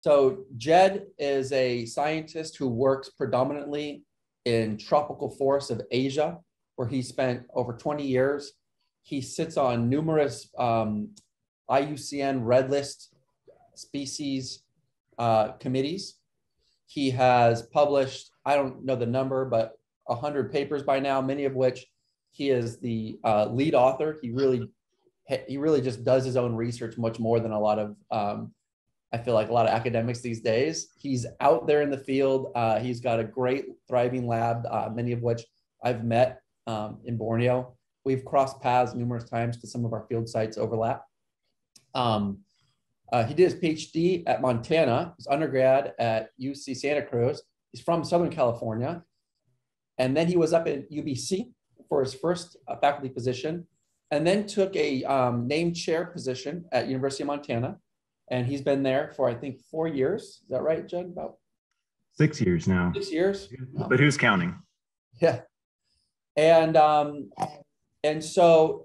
So Jed is a scientist who works predominantly in tropical forests of Asia, where he spent over 20 years. He sits on numerous IUCN Red List species committees. He has published, I don't know the number, but 100 papers by now, many of which he is the lead author. He really just does his own research much more than a lot of I feel like a lot of academics these days. He's out there in the field. He's got a great, thriving lab, many of which I've met in Borneo. We've crossed paths numerous times because some of our field sites overlap. He did his PhD at Montana, his undergrad at UC Santa Cruz. He's from Southern California. And then he was up at UBC for his first faculty position, and then took a named chair position at University of Montana. And he's been there for, I think, 4 years. Is that right, Jed? About 6 years now. 6 years. But who's counting? Yeah. And so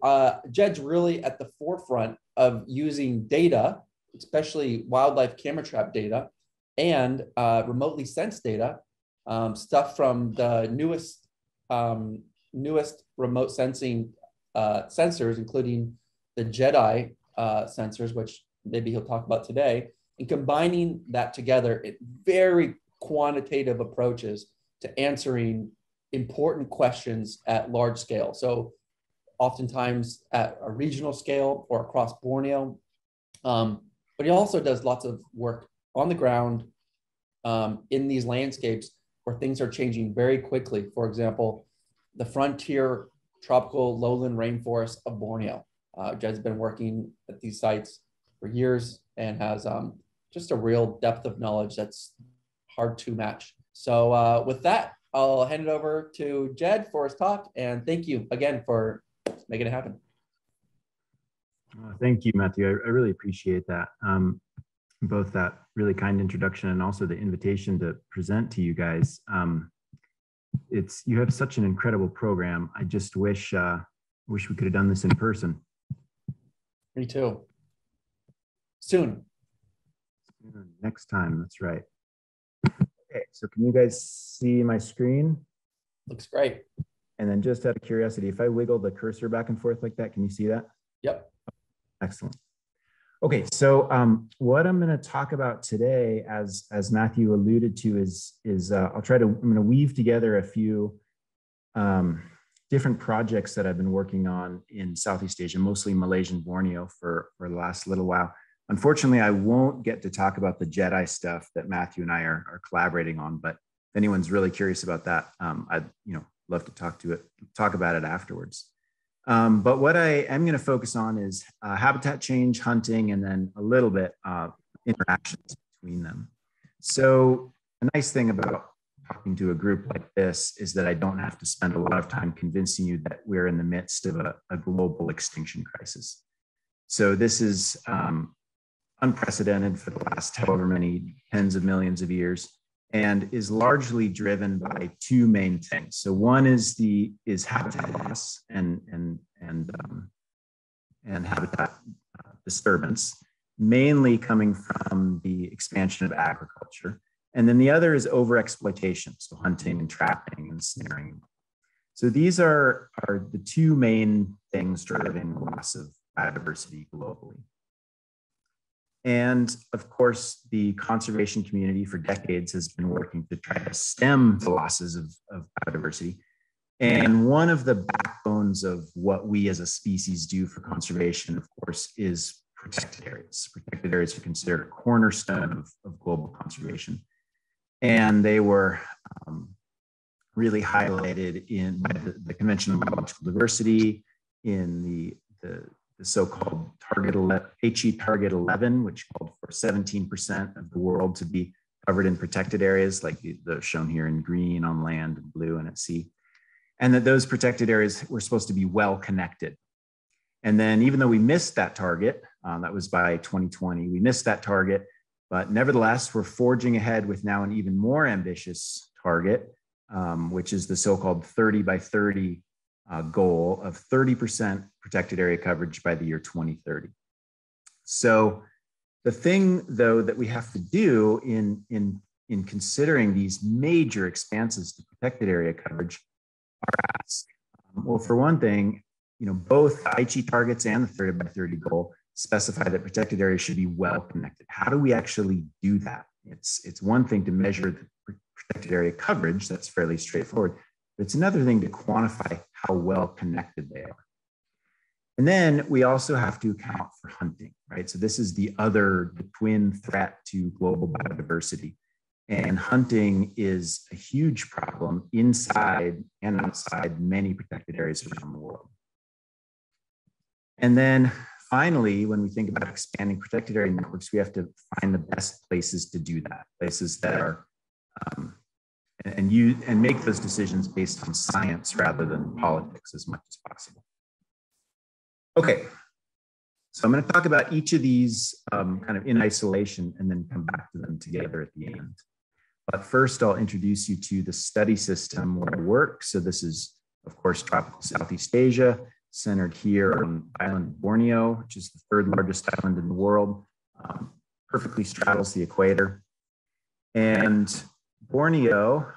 Jed's really at the forefront of using data, especially wildlife camera trap data and remotely sensed data, stuff from the newest remote sensing sensors, including the JEDI sensors, which maybe he'll talk about today, and combining that together in very quantitative approaches to answering important questions at large scale. So oftentimes at a regional scale or across Borneo. But he also does lots of work on the ground in these landscapes where things are changing very quickly. For example, the frontier tropical lowland rainforest of Borneo. Jed's been working at these sites for years and has just a real depth of knowledge that's hard to match. So with that, I'll hand it over to Jed for his talk. And thank you again for making it happen. Thank you, Matthew. I really appreciate that. Both that really kind introduction and also the invitation to present to you guys. You have such an incredible program. I just wish we could have done this in person. Me too. Soon. Next time, that's right. Okay, so can you guys see my screen? Looks great. And then just out of curiosity, if I wiggle the cursor back and forth like that, can you see that? Yep. Excellent. Okay, so what I'm going to talk about today, as Matthew alluded to, is I'm going to weave together a few different projects that I've been working on in Southeast Asia, mostly Malaysia and Borneo for the last little while. Unfortunately, I won't get to talk about the JEDI stuff that Matthew and I are collaborating on, but if anyone's really curious about that, I'd love to talk about it afterwards. But what I am going to focus on is habitat change, hunting, and then a little bit interactions between them. So a nice thing about talking to a group like this is that I don't have to spend a lot of time convincing you that we're in the midst of a global extinction crisis. So this is unprecedented for the last however many tens of millions of years, and is largely driven by two main things. So one is habitat loss and habitat disturbance, mainly coming from the expansion of agriculture. And then the other is overexploitation, so hunting and trapping and snaring. So these are the two main things driving the loss of biodiversity globally. And of course, the conservation community for decades has been working to try to stem the losses of biodiversity. And one of the backbones of what we as a species do for conservation, of course, is protected areas. Protected areas are considered a cornerstone of global conservation. And they were really highlighted by the Convention on Biological Diversity, in the so-called HE Target 11, which called for 17% of the world to be covered in protected areas, like the shown here in green on land and blue and at sea. And that those protected areas were supposed to be well connected. And then even though we missed that target, that was by 2020, we missed that target, but nevertheless, we're forging ahead with now an even more ambitious target, which is the so-called 30 by 30 goal of 30% protected area coverage by the year 2030. So The thing, though, that we have to do in considering these major expanses to protected area coverage are ask, well, for one thing, both the Aichi targets and the 30 by 30 goal specify that protected areas should be well connected. How do we actually do that? It's one thing to measure the protected area coverage, that's fairly straightforward, but it's another thing to quantify how well connected they are. And then we also have to account for hunting, right? So this is the twin threat to global biodiversity. And hunting is a huge problem inside and outside many protected areas around the world. And then finally, when we think about expanding protected area networks, we have to find the best places to do that, places that are, and make those decisions based on science rather than politics as much as possible. Okay, so I'm going to talk about each of these kind of in isolation and then come back to them together at the end. But first, I'll introduce you to the study system where I work. So this is, of course, tropical Southeast Asia, centered here on the island of Borneo, which is the third largest island in the world, perfectly straddles the equator. And Borneo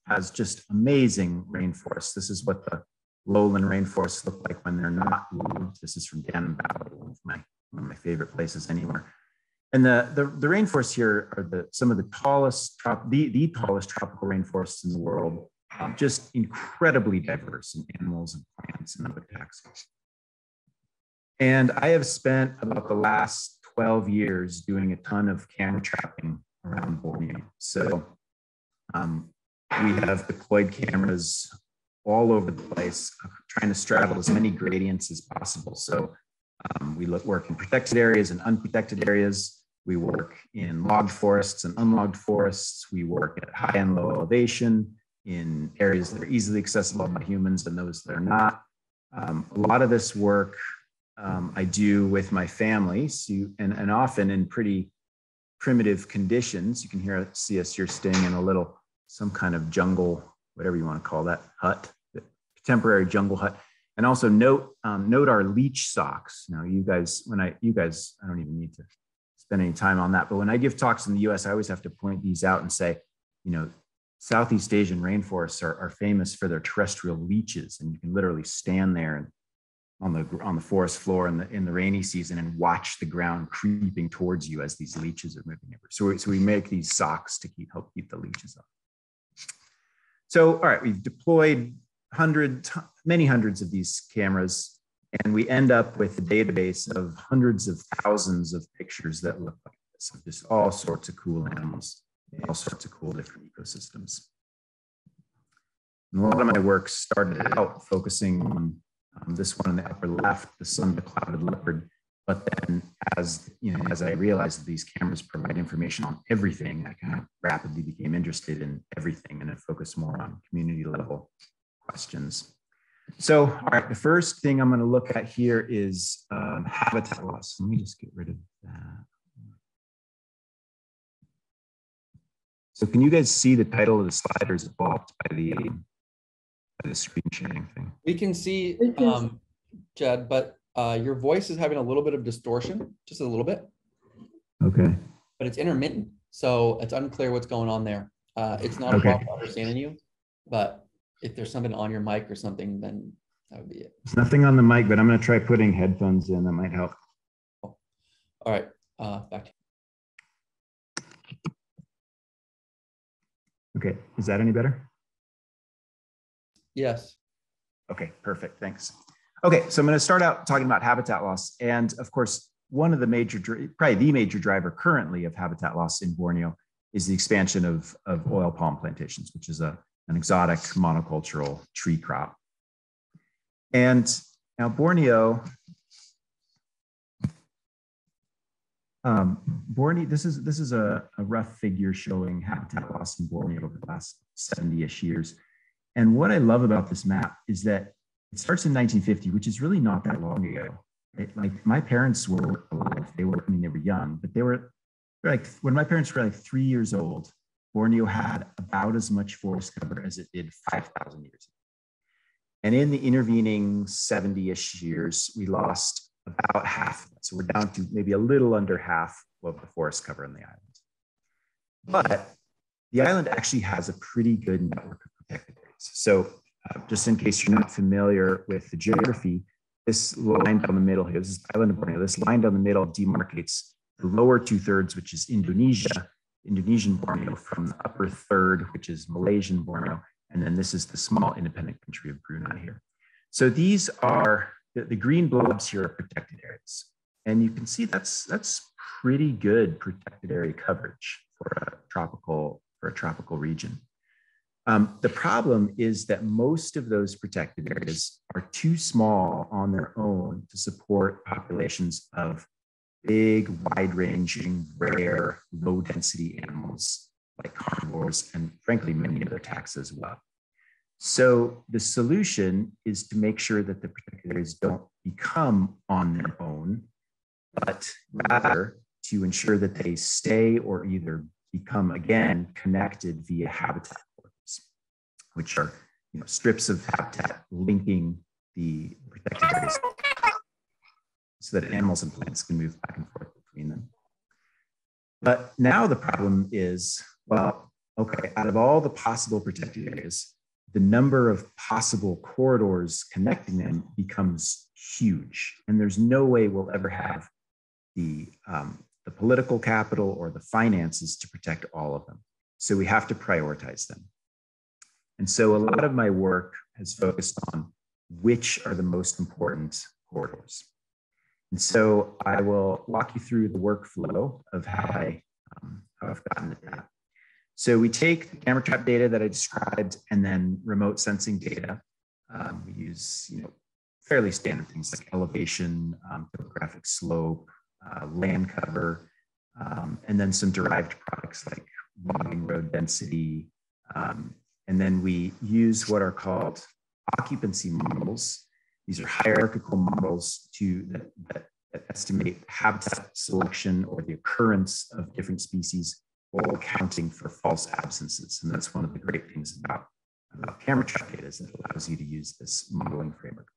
has just amazing rainforests. This is what the lowland rainforests look like when they're not moved. This is from Dan one of my favorite places anywhere. And the rainforests here are some of the tallest, the tallest tropical rainforests in the world, just incredibly diverse in animals and plants and other taxons. And I have spent about the last 12 years doing a ton of camera trapping around Borneo. So we have deployed cameras all over the place, trying to straddle as many gradients as possible. So we work in protected areas and unprotected areas. We work in logged forests and unlogged forests. We work at high and low elevation in areas that are easily accessible by humans and those that are not. A lot of this work I do with my family, and often in pretty primitive conditions. You can see us here staying in some kind of jungle, whatever you want to call that, hut, temporary jungle hut. And also note our leech socks. Now, you guys, I don't even need to spend any time on that. But when I give talks in the US, I always have to point these out and say, Southeast Asian rainforests are famous for their terrestrial leeches. And you can literally stand there and on the forest floor in the rainy season and watch the ground creeping towards you as these leeches are moving over. So we make these socks to help keep the leeches up. So, all right, we've deployed many hundreds of these cameras, and we end up with a database of hundreds of thousands of pictures that look like this, of just all sorts of cool animals, all sorts of cool different ecosystems. And a lot of my work started out focusing on this one in the upper left, the sun-beclouded leopard. But then as I realized that these cameras provide information on everything, I kind of rapidly became interested in everything and I focused more on community level questions. So, all right, the first thing I'm going to look at here is habitat loss. Let me just get rid of that. So can you guys see the title of the slide, or is it blocked by the screen sharing thing? We can see, Jed, but your voice is having a little bit of distortion, just a little bit. Okay. But it's intermittent, so it's unclear what's going on there. It's not a problem understanding you, but if there's something on your mic or something, then that would be it. There's nothing on the mic, but I'm going to try putting headphones in. That might help. All right, back to you. Okay, is that any better? Yes. Okay, perfect, thanks. Okay, so I'm going to start out talking about habitat loss. And of course, one of the probably the major driver currently of habitat loss in Borneo is the expansion of oil palm plantations, which is an exotic monocultural tree crop. And now Borneo, this is a rough figure showing habitat loss in Borneo over the last 70-ish years. And what I love about this map is that it starts in 1950, which is really not that long ago. Right? Like my parents were alive. They were young, but they were like, when my parents were like 3 years old, Borneo had about as much forest cover as it did 5,000 years ago. And in the intervening 70-ish years, we lost about half. So we're down to maybe a little under half of the forest cover on the island. But the island actually has a pretty good network of protected areas. So just in case you're not familiar with the geography, this line down the middle here, this is island of Borneo, this line down the middle demarcates the lower 2/3, which is Indonesia, Indonesian Borneo, from the upper third, which is Malaysian Borneo. And then this is the small independent country of Brunei here. So these are, the green blobs here are protected areas. And you can see that's pretty good protected area coverage for a tropical region. The problem is that most of those protected areas are too small on their own to support populations of big, wide-ranging, rare, low-density animals like carnivores and, frankly, many other taxa as well. So the solution is to make sure that the protected areas don't become on their own, but rather to ensure that they stay or either become, again, connected via habitat corridors, which are strips of habitat linking the protected areas so that animals and plants can move back and forth between them. But now the problem is, well, okay, out of all the possible protected areas, the number of possible corridors connecting them becomes huge. And there's no way we'll ever have the political capital or the finances to protect all of them. So we have to prioritize them. And so a lot of my work has focused on which are the most important corridors. And so I will walk you through the workflow of how I've gotten to that. So we take the camera trap data that I described and then remote sensing data. We use fairly standard things like elevation, topographic slope, land cover, and then some derived products like logging road density. And then we use what are called occupancy models. These are hierarchical models that estimate habitat selection or the occurrence of different species while accounting for false absences. And that's one of the great things about camera trap data, is it allows you to use this modeling framework.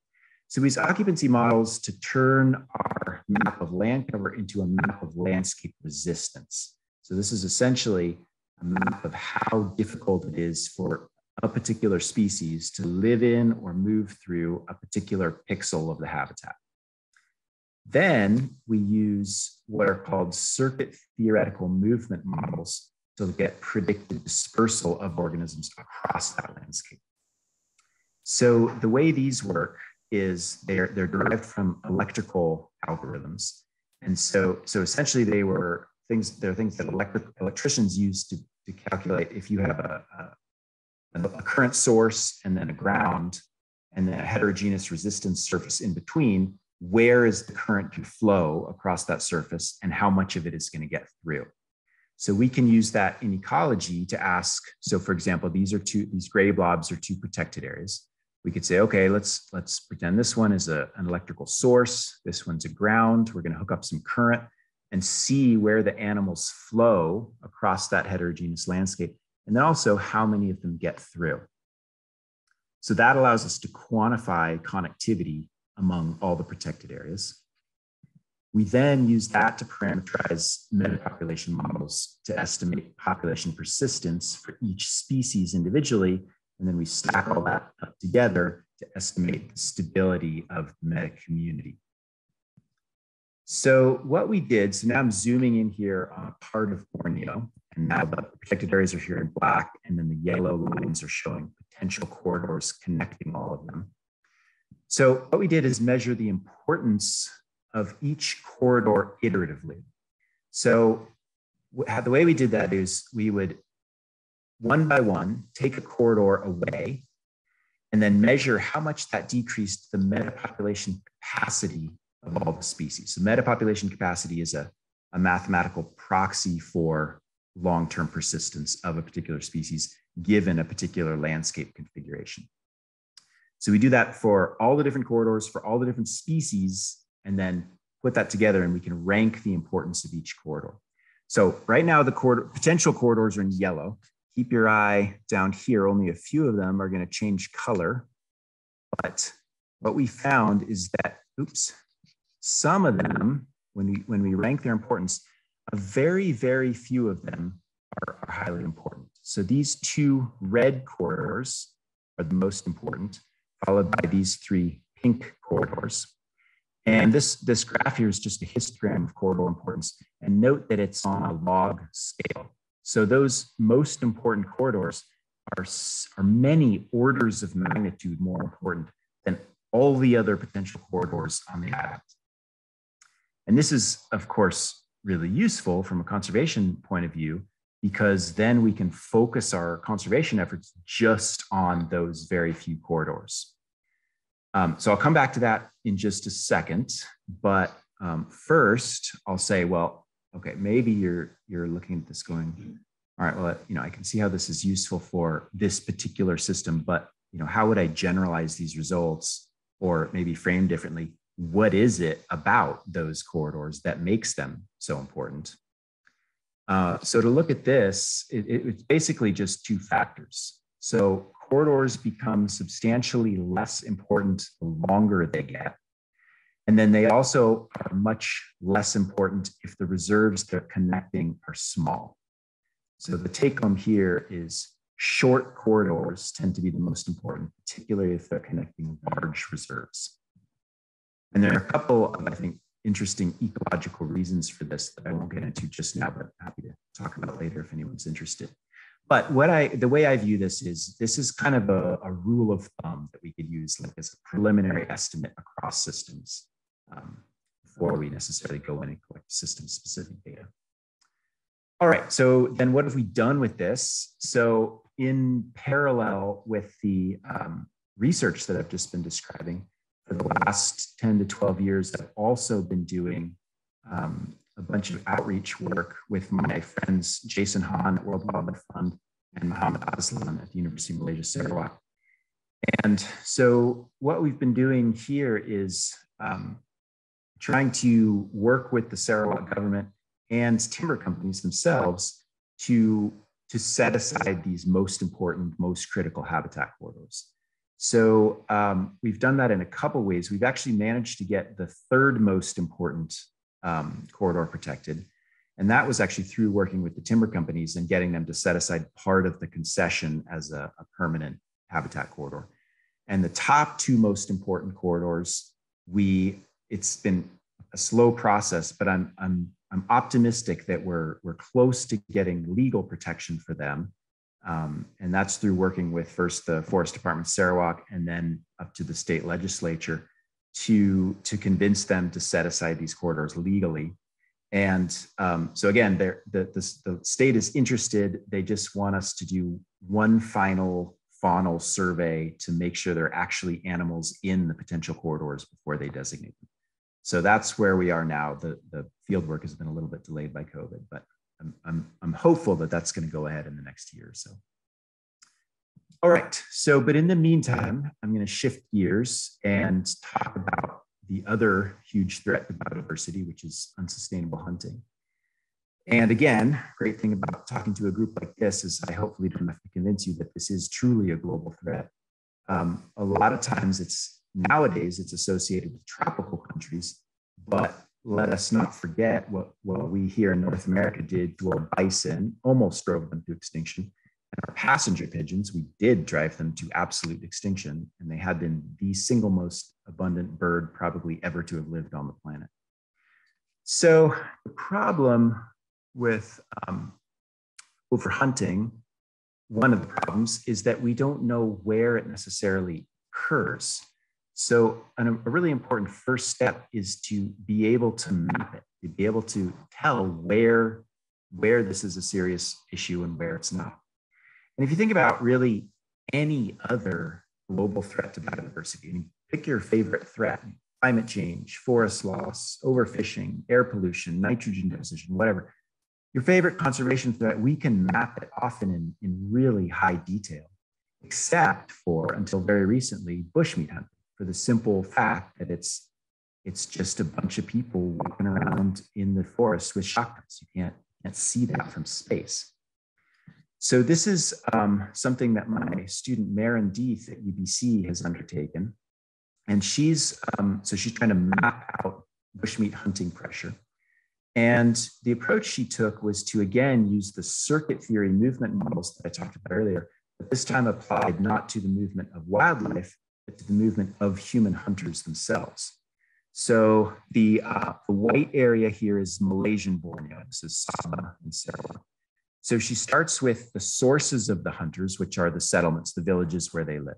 So we use occupancy models to turn our map of land cover into a map of landscape resistance. So this is essentially a map of how difficult it is for a particular species to live in or move through a particular pixel of the habitat. Then we use what are called circuit theoretical movement models to get predicted dispersal of organisms across that landscape. So the way these work is they're derived from electrical algorithms. And so essentially they're things that electricians use to calculate if you have a current source and then a ground and then a heterogeneous resistance surface in between, where is the current to flow across that surface and how much of it is going to get through. So we can use that in ecology to ask, so for example, these gray blobs are two protected areas. We could say, okay, let's pretend this one is an electrical source. This one's a ground. We're going to hook up some current and see where the animals flow across that heterogeneous landscape. And then also how many of them get through. So that allows us to quantify connectivity among all the protected areas. We then use that to parameterize metapopulation models to estimate population persistence for each species individually. And then we stack all that up together to estimate the stability of the meta community. So what we did, so now I'm zooming in here on a part of Borneo, and now the protected areas are here in black, and then the yellow lines are showing potential corridors connecting all of them. So what we did is measure the importance of each corridor iteratively. So the way we did that is we would, one by one, take a corridor away and then measure how much that decreased the metapopulation capacity of all the species. So metapopulation capacity is a mathematical proxy for long-term persistence of a particular species given a particular landscape configuration. So we do that for all the different corridors, for all the different species, and then put that together and we can rank the importance of each corridor. So right now the potential corridors are in yellow. Keep your eye down here. Only a few of them are going to change color. But what we found is that, some of them, when we rank their importance, a very, very few of them are highly important. So these two red corridors are the most important, followed by these three pink corridors. And this graph here is just a histogram of corridor importance. And note that it's on a log scale. So those most important corridors are many orders of magnitude more important than all the other potential corridors on the island. And this is, of course, really useful from a conservation point of view, because then we can focus our conservation efforts just on those very few corridors. So I'll come back to that in just a second, but first I'll say, well, okay, maybe you're looking at this going, all right, well, I can see how this is useful for this particular system, but how would I generalize these results, or maybe frame differently? What is it about those corridors that makes them so important? So to look at this, it's basically just two factors. So corridors become substantially less important the longer they get. And then they also are much less important if the reserves they're connecting are small. So the take home here is short corridors tend to be the most important, particularly if they're connecting large reserves. And there are a couple of, I think, interesting ecological reasons for this that I won't get into just now, but happy to talk about later if anyone's interested. But the way I view this is kind of a rule of thumb that we could use like as a preliminary estimate across systems before we necessarily go in and collect system-specific data. All right, so then what have we done with this? So in parallel with the research that I've just been describing, for the last 10 to 12 years, I've also been doing a bunch of outreach work with my friends, Jason Hahn at World Wildlife Fund and Muhammad Aslan at the University of Malaysia, Sarawak. And so what we've been doing here is trying to work with the Sarawak government and timber companies themselves to set aside these most important, most critical habitat corridors. So we've done that in a couple ways. We've actually managed to get the third most important corridor protected. And that was actually through working with the timber companies and getting them to set aside part of the concession as a permanent habitat corridor. And the top two most important corridors, it's been a slow process, but I'm optimistic that we're close to getting legal protection for them. And that's through working with first the Forest Department Sarawak and then up to the state legislature to convince them to set aside these corridors legally. And so again, the state is interested. They just want us to do one final faunal survey to make sure there are actually animals in the potential corridors before they designate them. So that's where we are now. The field work has been a little bit delayed by COVID, but I'm hopeful that that's going to go ahead in the next year or so. All right, so, but in the meantime, I'm going to shift gears and talk about the other huge threat to biodiversity, which is unsustainable hunting. And again, great thing about talking to a group like this is I hopefully don't have to convince you that this is truly a global threat. A lot of times nowadays it's associated with tropical countries, but let us not forget what we here in North America did to our bison, almost drove them to extinction. And our passenger pigeons, we did drive them to absolute extinction, and they had been the single most abundant bird probably ever to have lived on the planet. So the problem with overhunting, one of the problems is that we don't know where it necessarily occurs. So a really important first step is to be able to map it, to be able to tell where this is a serious issue and where it's not. And if you think about really any other global threat to biodiversity, and pick your favorite threat, climate change, forest loss, overfishing, air pollution, nitrogen deposition, whatever, your favorite conservation threat, we can map it often in really high detail, except for, until very recently, bushmeat hunting, for the simple fact that it's just a bunch of people walking around in the forest with shotguns. You can't see that from space. So this is something that my student Maren Deeth at UBC has undertaken. And she's trying to map out bushmeat hunting pressure. And the approach she took was to, again, use the circuit theory movement models that I talked about earlier, but this time applied not to the movement of wildlife, but to the movement of human hunters themselves. So the white area here is Malaysian Borneo. This is Sabah and Sarawak. So she starts with the sources of the hunters, which are the settlements, the villages where they live.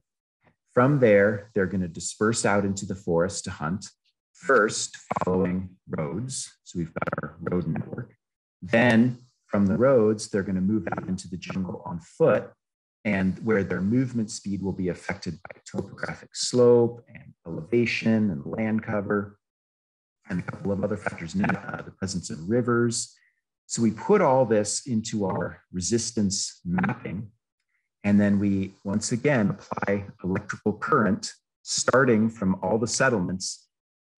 From there, they're going to disperse out into the forest to hunt, first following roads. So we've got our road network. Then from the roads, they're going to move out into the jungle on foot, and where their movement speed will be affected by topographic slope and elevation and land cover, and a couple of other factors, the presence of rivers. So we put all this into our resistance mapping, and then we once again apply electrical current starting from all the settlements,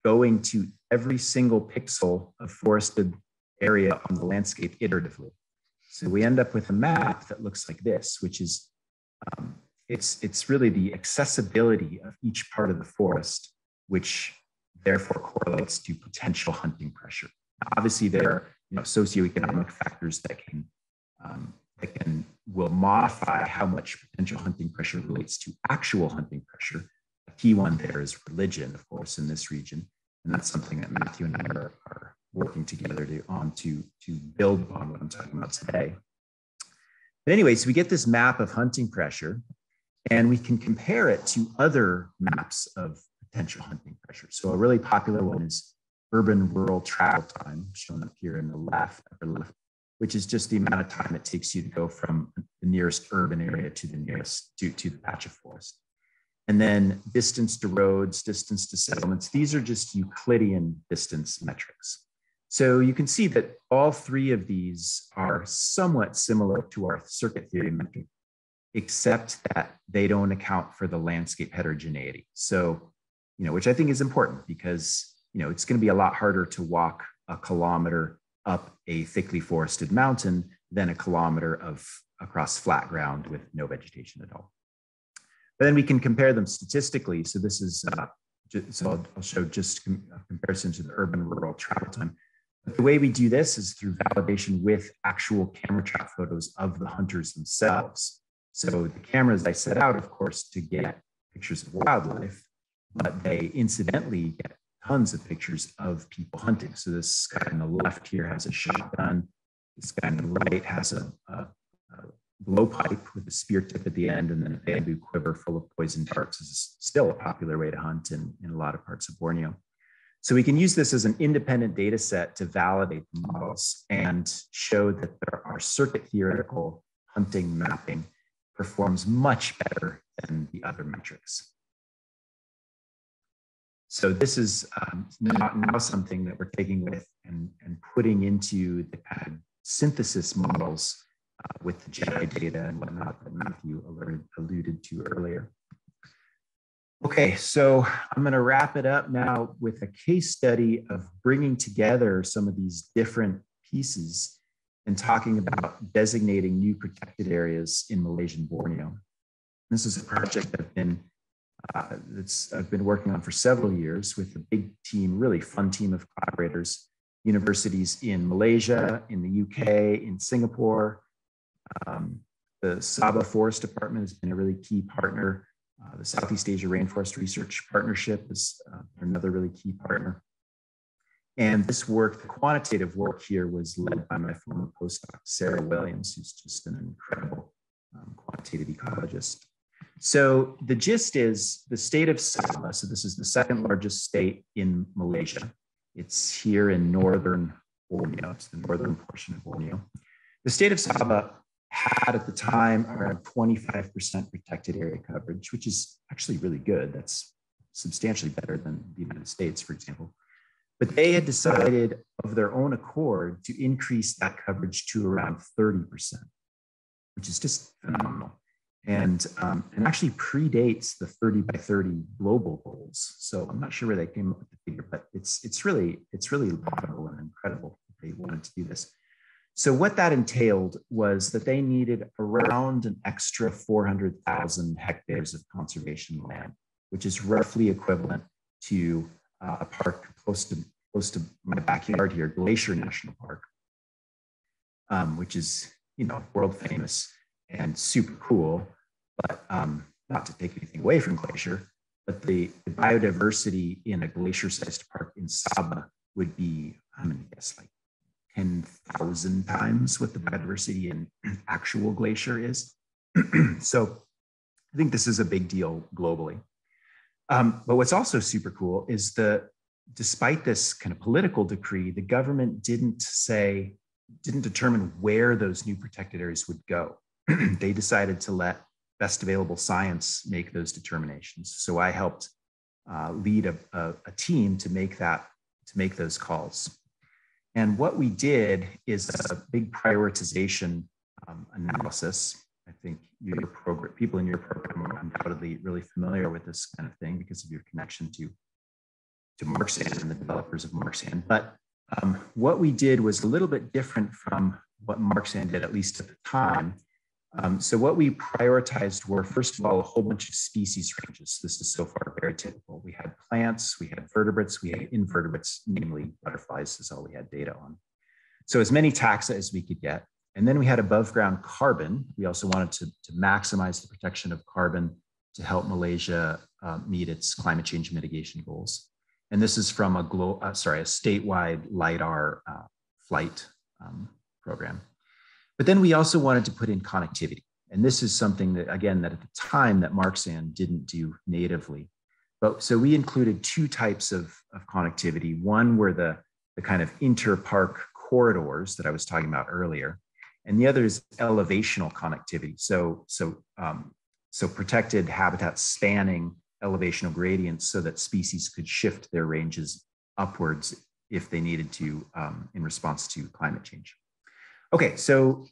going to every single pixel of forested area on the landscape iteratively. So we end up with a map that looks like this, which is, it's really the accessibility of each part of the forest, which therefore correlates to potential hunting pressure. Now, obviously, there are socioeconomic factors that will modify how much potential hunting pressure relates to actual hunting pressure. A key one there is religion, of course, in this region, and that's something that Matthew and I are working together to build on what I'm talking about today. But anyways, we get this map of hunting pressure, and we can compare it to other maps of potential hunting pressure. So a really popular one is urban-rural travel time, shown up here in the upper left, which is just the amount of time it takes you to go from the nearest urban area to the nearest to the patch of forest. And then distance to roads, distance to settlements. These are just Euclidean distance metrics. So you can see that all three of these are somewhat similar to our circuit theory metric, except that they don't account for the landscape heterogeneity. So, which I think is important because, it's going to be a lot harder to walk a kilometer up a thickly forested mountain than a kilometer across flat ground with no vegetation at all. But then we can compare them statistically. So this is, I'll show just a comparison to the urban-rural travel time. But the way we do this is through validation with actual camera trap photos of the hunters themselves. So the cameras I set out, of course, to get pictures of wildlife, but they incidentally get tons of pictures of people hunting. So this guy on the left here has a shotgun. This guy on the right has a blowpipe with a spear tip at the end, and then a bamboo quiver full of poison darts. This is still a popular way to hunt in a lot of parts of Borneo. So we can use this as an independent data set to validate the models and show that our circuit theoretical hunting mapping performs much better than the other metrics. So this is now something that we're taking with and putting into the kind of synthesis models with the Jedi data and whatnot that Matthew alluded to earlier. Okay, so I'm going to wrap it up now with a case study of bringing together some of these different pieces and talking about designating new protected areas in Malaysian Borneo. This is a project I've been working on for several years with a big team, really fun team of collaborators, universities in Malaysia, in the UK, in Singapore. The Sabah Forest Department has been a really key partner. The Southeast Asia Rainforest Research Partnership is another really key partner. And this work, the quantitative work here, was led by my former postdoc, Sarah Williams, who's just an incredible quantitative ecologist. So the gist is the state of Sabah, so this is the second largest state in Malaysia. It's here in northern Borneo, it's the northern portion of Borneo. The state of Sabah had at the time around 25% protected area coverage, which is actually really good. That's substantially better than the United States, for example. But they had decided of their own accord to increase that coverage to around 30%, which is just phenomenal. And actually predates the 30 by 30 global goals. So I'm not sure where they came up with the figure, but it's really laudable and incredible that they wanted to do this. So what that entailed was that they needed around an extra 400,000 hectares of conservation land, which is roughly equivalent to a park close to close to my backyard here, Glacier National Park, which is, world famous and super cool, but not to take anything away from Glacier, but the biodiversity in a glacier-sized park in Saba would be, I'm going to guess, like 10,000 times what the biodiversity in actual Glacier is. So I think this is a big deal globally. But what's also super cool is despite this kind of political decree, the government didn't determine where those new protected areas would go. They decided to let best available science make those determinations. So I helped lead a team to make those calls. And what we did is a big prioritization analysis. I think people in your program are undoubtedly really familiar with this kind of thing because of your connection to Marxand and the developers of Marxand. But what we did was a little bit different from what Marxand did, at least at the time. So what we prioritized were, first of all, a whole bunch of species ranges. This is so far very typical. We had plants, we had vertebrates, we had invertebrates, namely butterflies is all we had data on. So as many taxa as we could get. And then we had above ground carbon. We also wanted to maximize the protection of carbon to help Malaysia meet its climate change mitigation goals. And this is from a statewide LiDAR flight program. But then we also wanted to put in connectivity. And this is something that, again, that at the time that Marxand didn't do natively. But so we included two types of connectivity. One were the kind of inter-park corridors that I was talking about earlier. And the other is elevational connectivity. So protected habitats spanning elevational gradients so that species could shift their ranges upwards if they needed to in response to climate change. Okay, so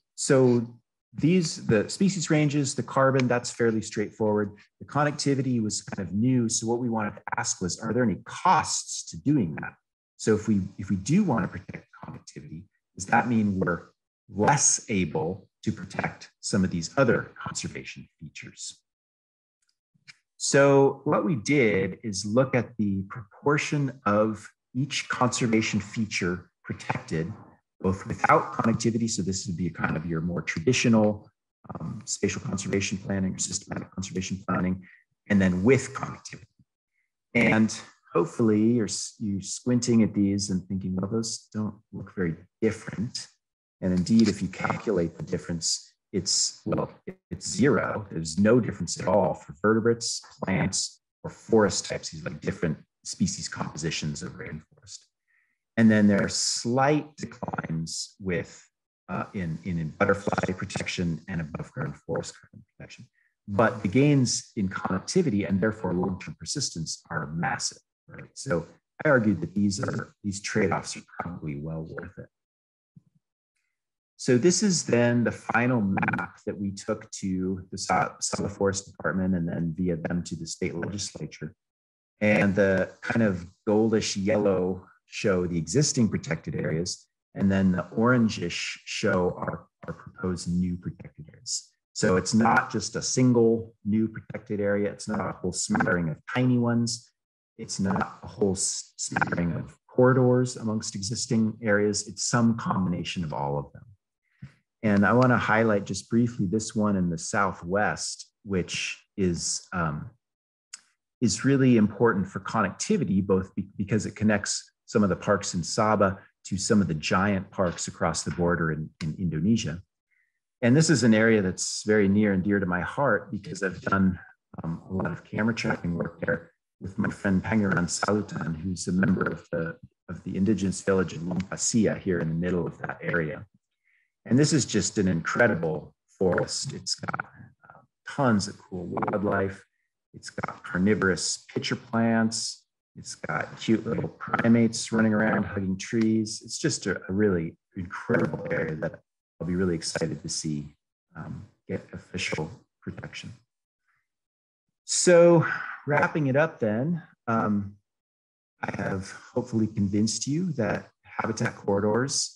the species ranges, the carbon, that's fairly straightforward. The connectivity was kind of new. So what we wanted to ask was, are there any costs to doing that? So if we do want to protect connectivity, does that mean we're less able to protect some of these other conservation features? So what we did is look at the proportion of each conservation feature protected, both without connectivity. So this would be kind of your more traditional spatial conservation planning or systematic conservation planning, and then with connectivity. And hopefully you're squinting at these and thinking, well, those don't look very different. And indeed, if you calculate the difference, it's zero. There's no difference at all for vertebrates, plants, or forest types. These are like different species compositions of rainforest. And then there are slight declines in butterfly protection and above ground forest carbon protection. But the gains in connectivity and therefore long-term persistence are massive, right? So I argued that these trade-offs are probably well worth it. So this is then the final map that we took to the Saba Forest Department and then via them to the state legislature. And the kind of goldish yellow show the existing protected areas, and then the orangish show our proposed new protected areas. So it's not just a single new protected area. It's not a whole smattering of tiny ones. It's not a whole smattering of corridors amongst existing areas. It's some combination of all of them. And I want to highlight just briefly this one in the Southwest, which is really important for connectivity, both because it connects some of the parks in Sabah to some of the giant parks across the border in Indonesia. And this is an area that's very near and dear to my heart because I've done a lot of camera tracking work there with my friend Pangeran Salutan, who's a member of the indigenous village of Lampasia here in the middle of that area. And this is just an incredible forest. It's got tons of cool wildlife. It's got carnivorous pitcher plants. It's got cute little primates running around hugging trees. It's just a really incredible area that I'll be really excited to see get official protection. So wrapping it up then, I have hopefully convinced you that habitat corridors,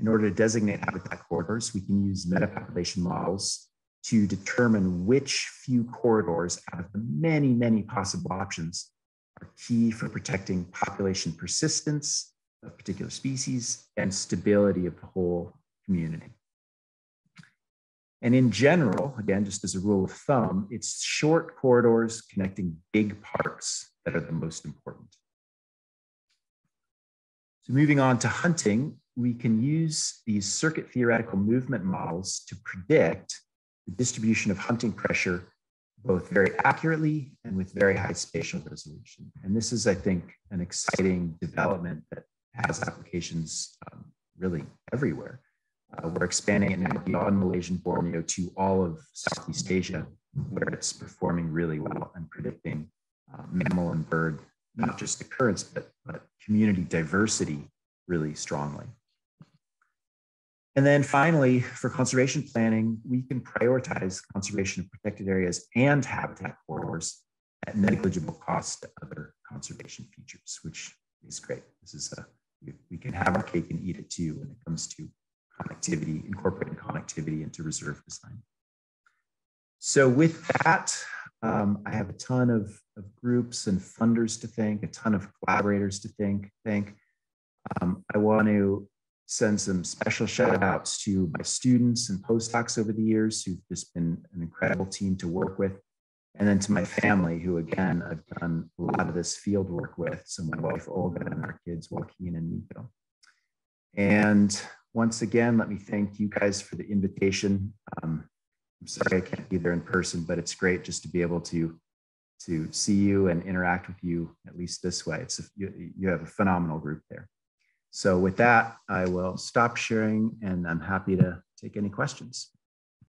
in order to designate habitat corridors, we can use metapopulation models to determine which few corridors out of the many, many possible options are key for protecting population persistence of particular species and stability of the whole community. And in general, again, just as a rule of thumb, it's short corridors connecting big parks that are the most important. So moving on to hunting, we can use these circuit theoretical movement models to predict the distribution of hunting pressure both very accurately and with very high spatial resolution. And this is, I think, an exciting development that has applications really everywhere. We're expanding it now beyond Malaysian Borneo to all of Southeast Asia, where it's performing really well and predicting mammal and bird, not just occurrence, but community diversity really strongly. And then finally, for conservation planning, we can prioritize conservation of protected areas and habitat corridors at negligible cost to other conservation features, which is great. This is we can have our cake and eat it too when it comes to connectivity, incorporating connectivity into reserve design. So with that, I have a ton of groups and funders to thank, a ton of collaborators to thank. I want to send some special shout outs to my students and postdocs over the years who've just been an incredible team to work with. And then to my family, who again, I've done a lot of this field work with. So my wife, Olga, and our kids, Joaquin and Nico. And once again, let me thank you guys for the invitation. I'm sorry I can't be there in person, but it's great just to be able to see you and interact with you, at least this way. You have a phenomenal group there. So with that, I will stop sharing and I'm happy to take any questions.